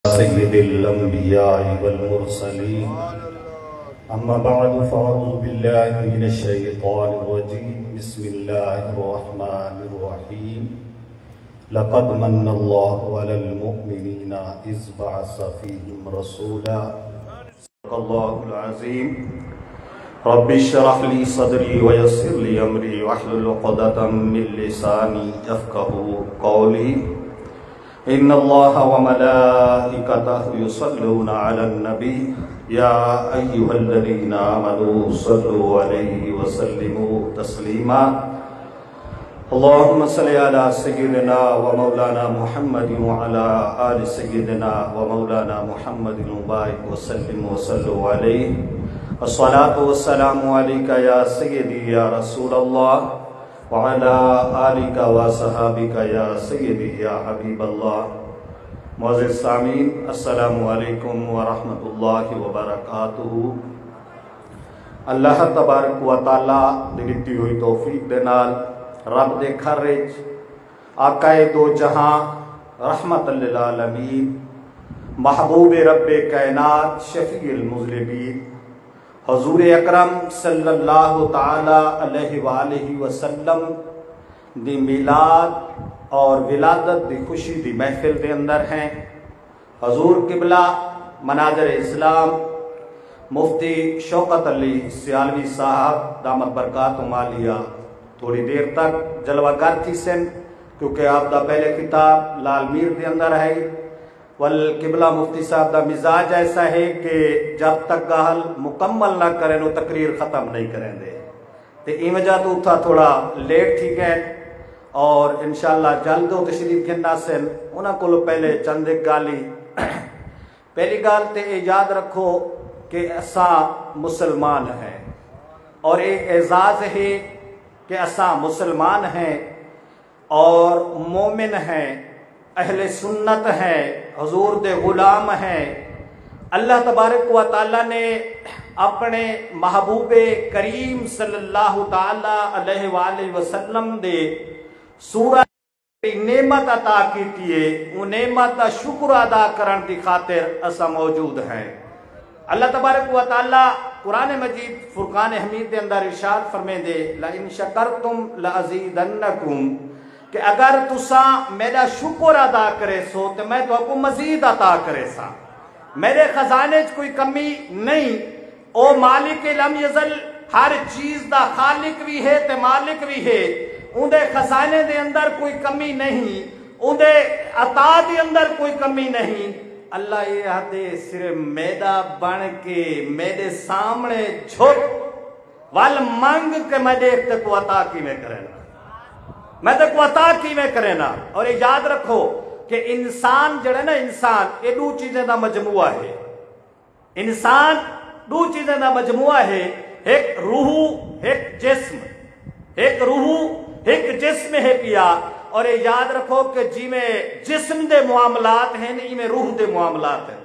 سيد الأنبياء والمرسلين أما بعد فأعوذ بالله من الشيطان الرجيم بسم الله الرحمن الرحيم لقد من الله على المؤمنين إذ بعث فيهم رسولا صدق الله العظيم رب اشرح لي صدري ويسر لي أمري واحلل عقدة من لساني يفقهوا قولي إن الله وملائكته يصلون على النبي يا أيها الذين آمنوا صلوا عليه وسلموا تسليما اللهم صل على سيدنا ومولانا محمد وعلى آل سيدنا ومولانا محمد وبارك وسلم وصلوا عليه الصلاة والسلام عليك يا سيدي يا رسول الله وعلى آلك وصحابك يا سيدي يا حبيب الله معزز سامعین السلام علیکم ورحمۃ اللہ وبرکاتہ۔ اللہ تبارک و تعالی دی دتی ہوئی توفیق دے نال رب دے گھر وچ آقا دو جہاں رحمت للعالمین محبوب رب کائنات شفیع المذنبین حضور اکرم صلی اللہ تعالی علیہ وآلہ وسلم دی میلاد اور ولادت دی خوشی دی محفل دے اندر ہیں۔ حضور قبلہ مناظر اسلام مفتی شوکت علی سیالوی صاحب دامت برکاتہم عالیہ تھوڑی دیر تک جلوہ گر تھی سن، کیونکہ آپ دا پہلے خطاب لال میر دے اندر ہے، والقبلہ مفتی صاحب دا مزاج ایسا ہے کہ جب تک گاہل مکمل نہ کریں وہ تقریر ختم نہیں کریں دے، تو این وجہ تو تھا تھوڑا لیٹ تھی گئے اور انشاءاللہ جلد و تشریف گھننا سن انہاں کو پہلے چند ایک گالی پہلی گال تے یاد رکھو کہ اساں مسلمان ہیں اور ایک اعزاز ہے کہ اساں مسلمان ہیں اور مومن ہیں، اہل سنت ہیں، حضور دے غلام ہیں۔ اللہ تبارک و تعالی نے اپنے محبوب کریم صلی اللہ تعالی علیہ وآلہ وسلم دے سورہ نعمت عطا کیتی ہے، وہ نعمت دا شکر ادا کرن دی خاطر اسا موجود ہیں۔ اللہ تبارک و تعالی قرآن مجید فرقان حمید دے اندر ارشاد فرمے دے لَإِن شَكَرْتُمْ لَأَزِيدَنَّكُمْ کہ اگر تساں میرا شکر ادا کرے سو تو میں تو آپ کو مزید عطا کرے سا، میرے خزانے کوئی کمی نہیں۔ او مالک لم یزل ہر چیز دا خالق بھی ہے تے مالک بھی ہے، اندے خزانے دے اندر کوئی کمی نہیں، اندے عطا دے اندر کوئی کمی نہیں۔ اللہ یہ ہاتھے صرف میدہ بن کے میرے سامنے جھک وال منگ کے میں دیکھتے کو عطا کی میں کرنا، میں تے کو عطا کی میں کرنا۔ اور یہ یاد رکھو کہ انسان جڑے نا انسان یہ دو چیزیں دا مجموعہ ہے، انسان دو چیزیں دا مجموعہ ہے، ایک روح ایک جسم، ایک روح ایک جسم ہے پیا۔ اور یہ یاد رکھو کہ جی میں جسم دے معاملات ہیں نہیں میں روح دے معاملات ہیں،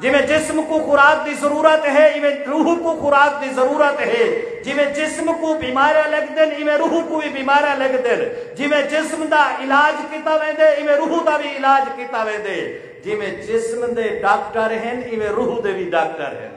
جی میں جسم کو خوراک دی ضرورت ہے ای میں روح کو خوراک دی ضرورت ہے، جی میں جسم کو بیمارہ لگ دن ای میں روح کو بھی بیمارہ لگ دن، جی میں جسم دا علاج کیتا ویندے ای میں روح دا بھی علاج کیتا ویندے، جی میں جسم دے ڈاکٹر ہیں ای میں روح دے بھی ڈاکٹر ہیں۔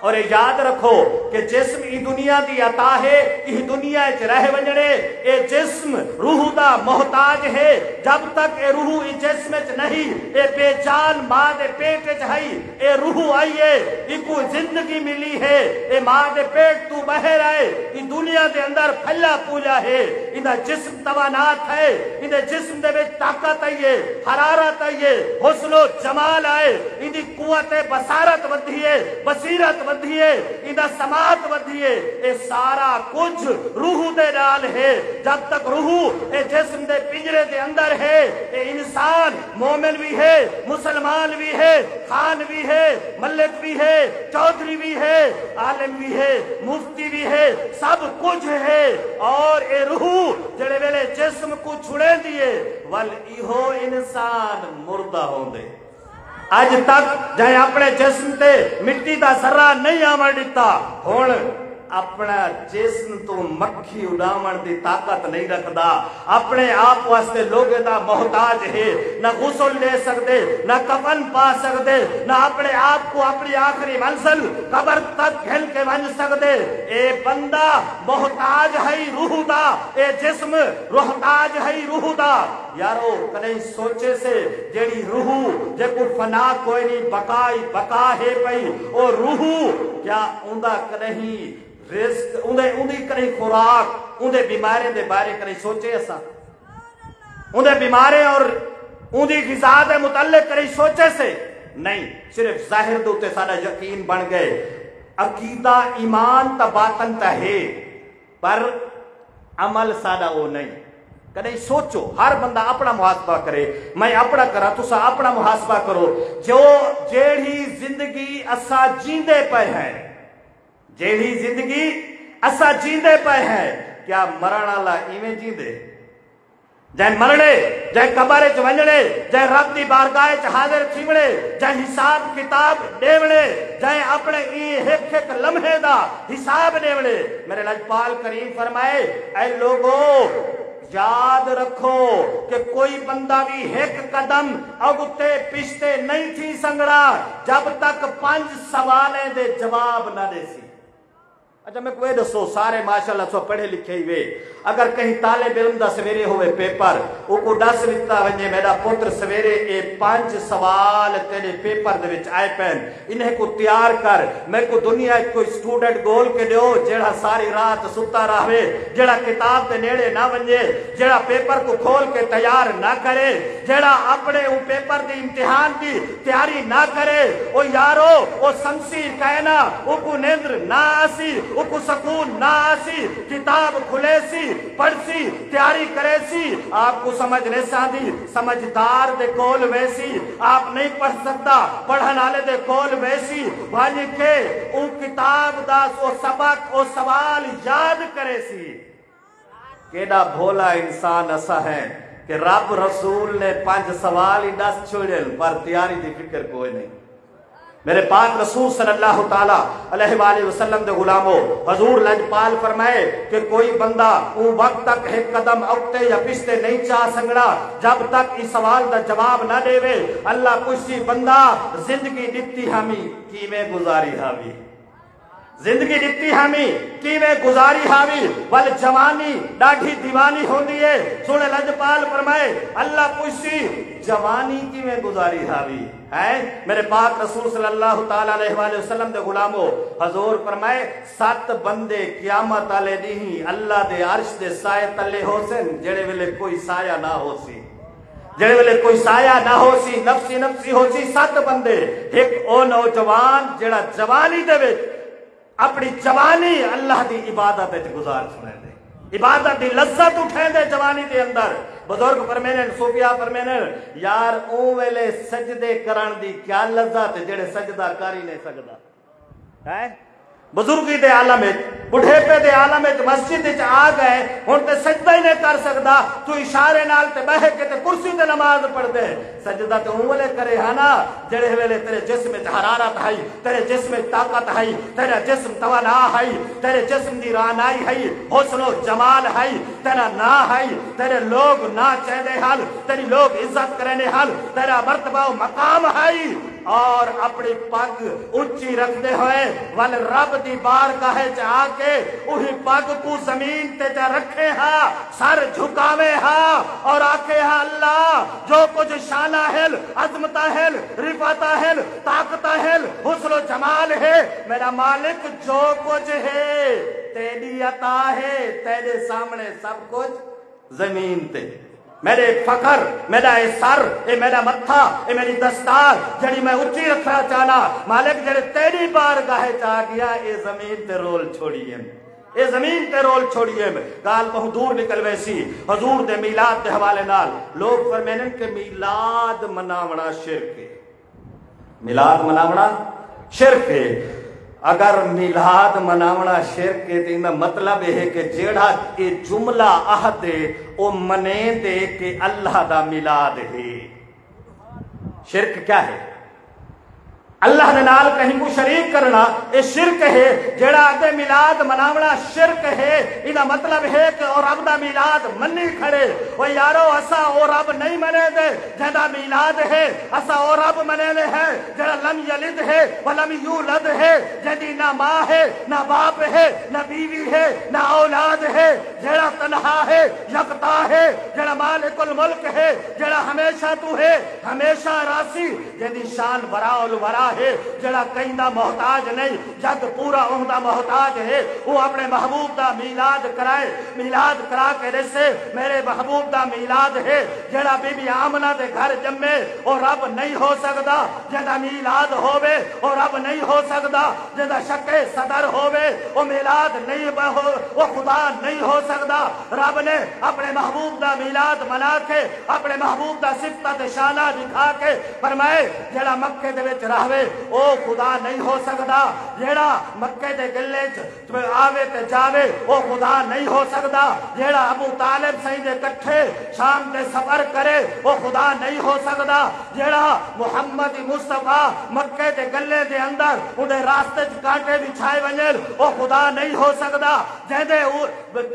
اور یاد رکھو کہ جسم ای دنیا دی عطا ہے، ای دنیا اچ رہ ونجڑے اے جسم روح دا محتاج ہے، جب تک اے روح ای جسم اچ نہیں اے بے جان ماں دے پیٹ اچ ہے، اے روح آئیے ای کو زندگی ملی ہے، اے ماں دے پیٹ تو بہر آئے ای دنیا دے اندر پھلا پولا ہے، اندہ جسم توانات ہے، اندہ جسم دے بے طاقت آئیے، حرارت آئیے، حسن و جمال آئے، اندی قوت بصارت ودھیے، بصیرت ودھیے، اندہ سماعت ودھیے، اے سارا کچھ روح دے نال ہے۔ جب تک روح اے جسم دے پنجرے دے اندر ہے اے انسان مومن بھی ہے، مسلمان بھی ہے، خان بھی ہے، ملک بھی ہے، چودھری بھی ہے، عالم بھی ہے، مفتی بھی ہے، سب کچھ ہے۔ اور اے روح جڑے ویلے جسم کو چھڑے دیے ول ایہو انسان مردہ ہوں دے، آج تک جائے اپنے جسم تے مٹی دا ذرہ نہیں آمر دیتا، ہون اپنا جسم تو مکھی اڑاون دی طاقت نہیں رکھدا، اپنے آپ واسطے لوگے دا محتاج ہے، نہ غسل لے سکتے، نہ کفن پا سکتے، نہ اپنے آپ کو اپنی آخری منزل قبر تک گھل کے ون سکتے۔ اے بندہ محتاج ہے روح دا، اے جسم محتاج ہے روح دا۔ یارو کدیں سوچے سے جیڑی روح جے کو فنا کوئی نہیں بقا ہے پئی، او روح کیا اوندا کدیں رزق اندی کریں خوراک اندے بیمارے دے بارے کریں سوچے اسا، اندے بیمارے اور اندی غذا دے متعلق کریں سوچے سے نہیں، صرف ظاہر دوتے سارا یقین بن گئے۔ عقیدہ ایمان تا باطن تا ہے پر عمل سارا وہ نہیں۔ کدیں سوچو، ہر بندہ اپنا محاسبہ کرے، میں اپنا کرا تسا اپنا محاسبہ کرو۔ جو جیڑی زندگی اسا جیندے پے ہیں، جیڑی زندگی اسا جیندے پے ہیں، کیا مرن والا ایویں جیندے؟ جائے مرنے، جائے قبر چ ونجنے، جائے رب دی بارگاہ چ حاضر تھیونے، جائے حساب کتاب دیونے، جائے اپنے ایک ایک لمحے دا حساب دیونے۔ میرے لجپال کریم فرمائے اے لوگو یاد رکھو کہ کوئی بندہ بھی ایک قدم اگتے پشتے نہیں تھی سنگڑا جب تک 5 سوالیں دے جواب نہ دے سی۔ اچھا میں کوئی دسو سارے ماشاءاللہ سو پڑھے لکھے ہوئے، اگر کہیں طالب علم دا سویرے ہوئے پیپر او کو دس لکھتا ونجے میرا پتر سویرے اے 5 سوال تیرے پیپر دے وچ آئے پین، انہیں کو تیار کر، میں کو دنیا کوئی سٹوڈنٹ گول کے دیو جیڑا ساری رات ستا رہے، جیڑا کتاب تے نیڑے نہ ونجے، جیڑا پیپر کو کھول کے تیار نہ کرے، جیڑا اپنے او پیپر دی امتحان دی تیاری نہ کرے، او یارو او سمسی کہنا او کو نیندر نہ آسی، او کو سکون نہ آسی، کتاب کھلے سی پڑھ سی تیاری کرے سی، آپ کو سمجھ نہیں ساندی، سمجھدار دے کول ویسی آپ نہیں پڑھ سکتا، پڑھن والے دے کول ویسی بھائی کے او کتاب دا او سبق او سوال یاد کرے سی۔ کیڑا بھولا انسان ایسا ہے کہ رب رسول نے 5 سوال ہی 10 چھوڑے پر تیاری دی فکر کوئی نہیں۔ میرے پاک رسول صلی اللہ تعالی علیہ وآلہ وسلم دے غلاموں، حضور لجپال فرمائے کہ کوئی بندہ اون وقت تک ایک قدم اگتے یا پچھتے نہیں چاہ سنگڑا جب تک اس سوال دا جواب نہ دے وے۔ اللہ پوچھی بندہ زندگی دتی ہمیں کیویں گزاری ہاوی، زندگی دتی ہمیں کیویں گزاری ہاوی، ول جوانی ڈاڈھی دیوانی ہوندی ہے۔ سونے لجپال فرمائے اللہ پوچھی جوانی کیویں گزاری ہاوی ہے۔ میرے پاک رسول صلی اللہ تعالی علیہ وآلہ وسلم دے غلاموں، حضور فرمائے 7 بندے قیامت والے دن اللہ دے عرش دے سائے تلے ہو سن جڑے ویلے کوئی سایہ نہ ہو سی، جڑے ویلے کوئی سایہ نہ ہو سی، نفسی نفسی ہو سی۔ 7 بندے، ایک او نوجوان جڑا جوانی دے وچ اپنی جوانی اللہ دی عبادت وچ گزار چھوڑے دے، عبادت دی لذت اٹھے دے جوانی دے اندر۔ بزرگ فرمینے صوفیہ فرمینے یار اون ویلے سجدے کرن دی کیا لذت جڑے سجدہ کر ہی نہیں سکدا ہے۔ بزرگی دے عالم وچ بڑھیپے دے عالم وچ مسجد وچ آ گئے ہن تے سجدہ ہی نہیں کر سکدا، تو اشارے نال تے بہ کے تے کرسی تے نماز پڑھ دے۔ سجدہ تے اون ویلے کرے ہے نا جڑے ویلے تیرے جسم وچ حرارت ہے، تیرے جسم وچ طاقت ہے، تیرا جسم توانا ہے، تیرے جسم دی رانائی ہے، حسن و جمال ہے، تیرا نا ہے، تیرے لوگ نا چاہدے حال، تیری لوگ عزت کرنے حال، تیرا مرتبہ و مقام ہے، اور اپنی پگ اونچی رکھتے ہوئے ول رب دی بارگاہ چاہ کے وہی پگ کو زمین تے جا رکھے ہاں، سر جھکاوے ہاں اور آکے ہاں اللہ جو کچھ شانہ ہے، عظمتہ ہے، رفعتہ ہے، طاقتہ ہے، حسن و جمال ہے، میرا مالک جو کچھ ہے تیری عطا ہے، تیرے سامنے سب کچھ زمین تے۔ میرے فخر، میرا اے سر، اے میرا متھا، اے میری دستار جڑی میں اچھی رکھنا چاہنا مالک جڑے تیری بارگاہ چاہ گیا اے زمین تے رول چھوڑیے، اے زمین تے رول چھوڑیے۔ گال بہت دور نکل ویسی حضور دے میلاد دے حوالے نال لوگ فرمینن کہ میلاد مناونا شرک ہے، میلاد مناونا شرک ہے۔ اگر میلاد مناونا شرک ہے تو مطلب ہے کہ جیڑا یہ جملہ عہد ہے وہ منے دے کہ اللہ دا میلاد ہے۔ شرک کیا ہے؟ اللہ دے نال کہیں کو شریک کرنا یہ شرک ہے. جیڑا آدھے میلاد مناونا شرک ہے. یہ مطلب ہے کہ او رب دا میلاد منی کھڑے. او یارو اسا او رب نہیں منے دے جہاں میلاد ہے. اسا او رب منے لے ہے جہاں لم یلد ہے ولم یولد ہے، جہاں نہ ماں ہے نہ باپ ہے نہ بیوی ہے نہ اولاد ہے، جہاں تنہا ہے یکتا ہے، جہاں مالک الملک ہے، جہاں ہمیشہ تو ہے ہمیشہ راسی، جہاں شان برا الورا ہے، جڑا کہیں دا محتاج نہیں جگ پورا عمدہ محتاج ہے. وہ اپنے محبوب دا میلاد کرائے. میلاد کرا کے رسے میرے محبوب دا میلاد ہے. جڑا بی بی آمنہ دے گھر جمے اور رب نہیں ہو سکتا. جڑا میلاد ہووے اور رب نہیں ہو سکتا. جڑا شکے صدر ہووے وہ میلاد نہیں وہ خدا نہیں ہو سکتا. رب نے اپنے محبوب دا میلاد منا کے اپنے محبوب دا صفت شانہ دکھا کے فرمائے جڑا مکے دے وچ رہوے او خدا نہیں ہو سکتا. جیڑا مکے دے گلے آوے تے جاوے او خدا نہیں ہو سکتا. جیڑا ابو طالب سہی دے کٹھے شام تے سفر کرے او خدا نہیں ہو سکتا. جیڑا محمد مصطفیٰ مکے دے گلے دے اندر انہیں راستے کانٹے بچھائے ونجل او خدا نہیں ہو سکتا.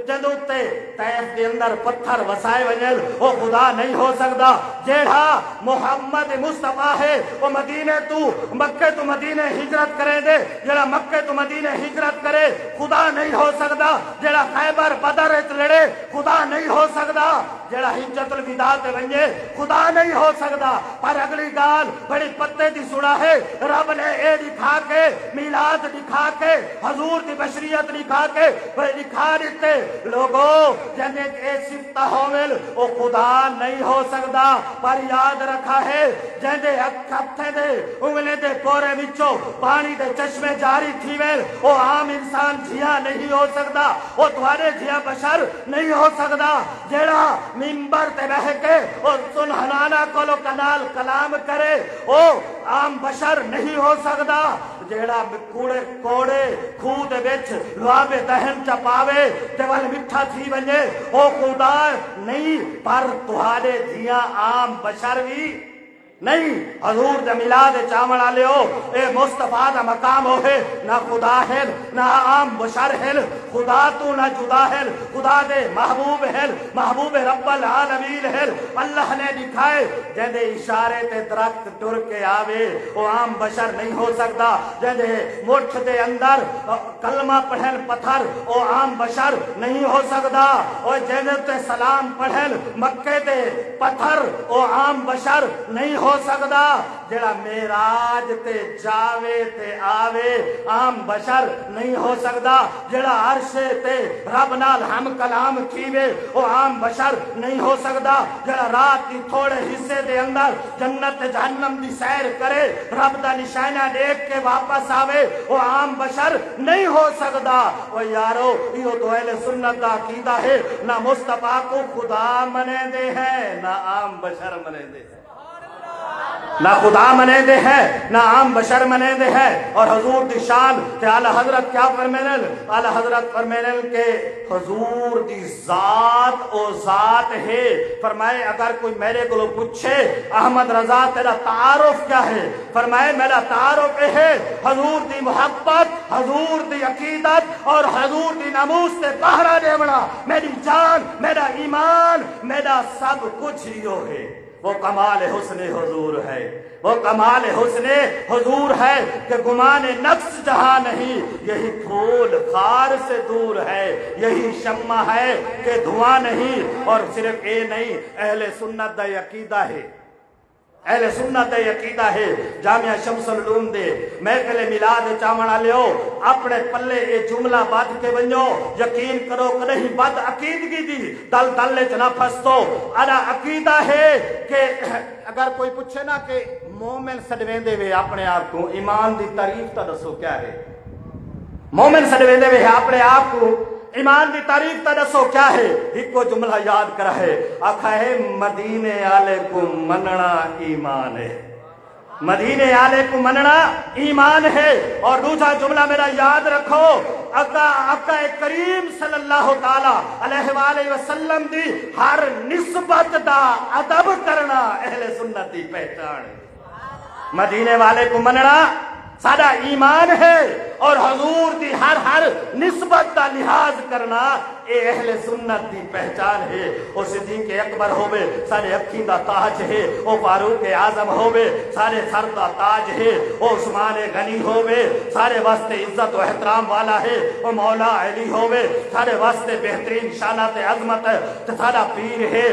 جدوں تے طیف دے اندر پتھر وسائے ونجل او خدا نہیں ہو سکتا. جیڑا محمد مصطفیٰ ہے وہ مدینے تو مکے تو مدینے ہجرت کرے دے. جڑا مکے تو مدینے ہجرت کرے خدا نہیں ہو سکتا. جڑا خیبر بدر لڑے خدا نہیں ہو سکتا. جڑا حجت الوداع تے ونجے خدا نہیں ہو سکتا. پر اگلی گال بڑی پتے دی سنا ہے. رب نے اے دکھا کے میلاد دکھا کے حضور دی بشریت دکھا کے دکھا دیتے لوگوں جنہیں اے صفتہ ہومل او خدا نہیں ہو سکتا. پر یاد رکھا ہے جنہیں ہتھے دے انگلے دے پورے وچوں پانی دے چشمے جاری تھی ویل او عام انسان جھیا نہیں ہو سکتا. او تمہارے جھیا بشر نہیں ہو سکتا. جیڑا منبر تے بہ کے او سنہنانا کولو کنال کلام کرے او عام بشر نہیں ہو سکتا. جیڑا کوڑے کوڑے خوہ دے وچ لوابے دہن چا پاوے تے ول مٹھا تھی ونجے او خدا نہیں. پر تمہارے جھیا عام بشر بھی نہیں. حضور دے میلاد چاول والے ہو اے مصطفیٰ دا مقام ہوئے نہ خدا ہے نہ عام بشر ہے. خدا تو نہ جدا ہے. خدا دے محبوب ہے محبوب رب العالمین ہے. اللہ نے دکھائے جہدے اشارے تے درخت ٹر کے آوے وہ عام بشر نہیں ہو سکتا. جہدے مٹھ دے اندر کلمہ پڑھن پتھر وہ عام بشر نہیں ہو سکتا. اور جہدے تے سلام پڑھن مکے دے پتھر وہ عام بشر نہیں ہو سکتا. جڑا معراج تے جاوے تے آوے عام بشر نہیں ہو سکتا. جڑا عرش تے رب نال ہم کلام کیوے وہ عام بشر نہیں ہو سکتا. جڑا رات کی تھوڑے حصے دے اندر جنت جہنم دی سیر کرے رب دا نشانہ دیکھ کے واپس آوے وہ عام بشر نہیں ہو سکتا. او یارو یہ تو اہل سنت دا عقیدہ ہے. نہ مصطفیٰ کو خدا منے دے ہیں نہ عام بشر منے دے ہیں. نہ خدا منے دے ہے نہ عام بشر منے دے ہے. اور حضور دی شان کہ اعلی حضرت کیا فرمینل؟ اعلی حضرت فرمینل کہ حضور دی ذات او ذات ہے. فرمائے اگر کوئی میرے کو پوچھے احمد رضا تیرا تعارف کیا ہے؟ فرمائے میرا تعارف ہے حضور دی محبت، حضور دی عقیدت اور حضور دی ناموس سے پہرا دیونا. میری جان میرا ایمان میرا سب کچھ ہیو ہے. وہ کمال حسن حضور ہے. وہ کمال حسن حضور ہے کہ گمان نفس جہاں نہیں. یہی پھول خار سے دور ہے. یہی شمع ہے کہ دھواں نہیں. اور صرف اے نہیں اہل سنت دا عقیدہ ہے. اہل سنت دا عقیدہ ہے. جامعہ شمس العلوم دے محفل میلاد چاون والے ہو اپنے پلے اے جملہ بات کے ونجو. یقین کرو کدی بد عقیدگی دی دل دل چ نہ پھسو. ادا عقیدہ ہے کہ اگر کوئی پوچھے نا کہ مومن سڈویندے وے اپنے آپ کو ایمان دی تعریف تا دسو کیا ہے؟ مومن سڈویندے وے اپنے آپ کو ایمان دی تعریف تا دسو کیا ہے؟ ایک کو جملہ یاد کرا ہے آکھا ہے مدینے والے کو مننا ایمان ہے. مدینے والے کو مننا ایمان ہے. اور دوسرا جملہ میرا یاد رکھو آقا کریم صلی اللہ تعالی علیہ وآلہ وسلم دی ہر نسبت دا ادب کرنا اہل سنت دی پہچان ہے. مدینے والے کو مننا ساڈا ایمان ہے، اور حضور دی ہر نسبت دا لحاظ کرنا اے اہل سنت دی پہچان ہے۔ او صدیق اکبر ہوے سارے اکھیں دا تاج ہے، او فاروق اعظم ہوے سارے سر دا تاج ہے، او عثمان غنی ہوے سارے واسطے عزت و احترام والا ہے، او مولا علی ہوے سارے واسطے بہترین شانت عظمت تے سارا پیر ہے،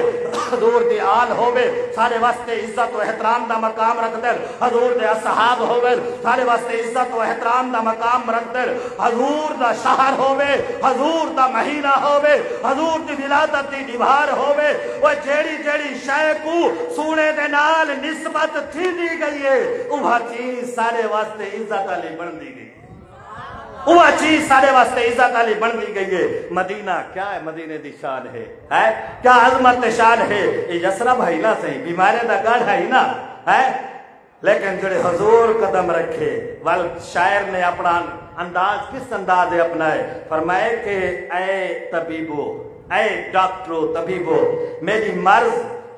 حضور دی آل ہوے سارے واسطے عزت و احترام دا مقام رکھدے، حضور دے اصحاب ہوے سارے واسطے عزت و احترام دا مقام رکھدے، حضور دا شہر ہوے، حضور دا مہینہ ہوے، حضور دی ولادت دی دیوار ہوے، وہ جیڑی جیڑی شے کو سونے دے نال نسبت تھی دی گئی ہے وہ چیز سارے واسطے عزت علی بن دی گئی، وہ چیز سارے واسطے عزت علی بن دی گئی ہے۔ مدینہ کیا ہے؟ مدینے دی شان ہے کیا عظمت شان ہے؟ یہ یسرب ہے نا صحیح، بیمارے دا گڑھ ہے نا، لیکن جڑے حضور قدم رکھے وال شاعر نے اپنا انداز کس انداز اپنائے، فرمائے کہ اے طبیبو، اے ڈاکٹرو طبیبو، میری مرض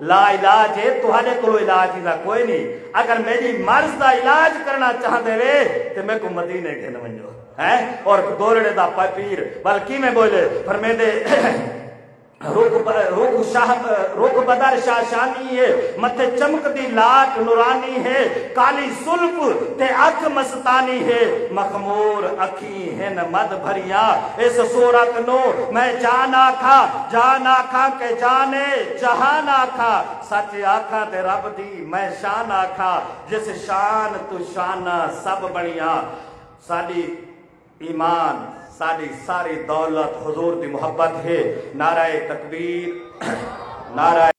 لا علاج ہے، تہاڈے کولو علاج دا کوئی نہیں، اگر میری مرض دا علاج کرنا چاہتے وے تے میں کو مدینے گھن ونجو اور دولڑے دا پیر بلکہ میں بولے فرمیندے رخ بدر شاشانی ہے، متھے چمک دی لاٹ نورانی ہے، کالی سلف تے اکھ مستانی ہے، مخمور اکھی ہن مد بھریاں، اس صورت نو میں جان آکھاں کہ جانے جہان آکھاں، سچ آکھاں تے رب دی میں شان آکھاں، جس شان تو شانہ سب بنیاں، ساڈی ایمان ساری ساری دولت حضور دی محبت ہے۔ نعرہ تکبیر، نعرہ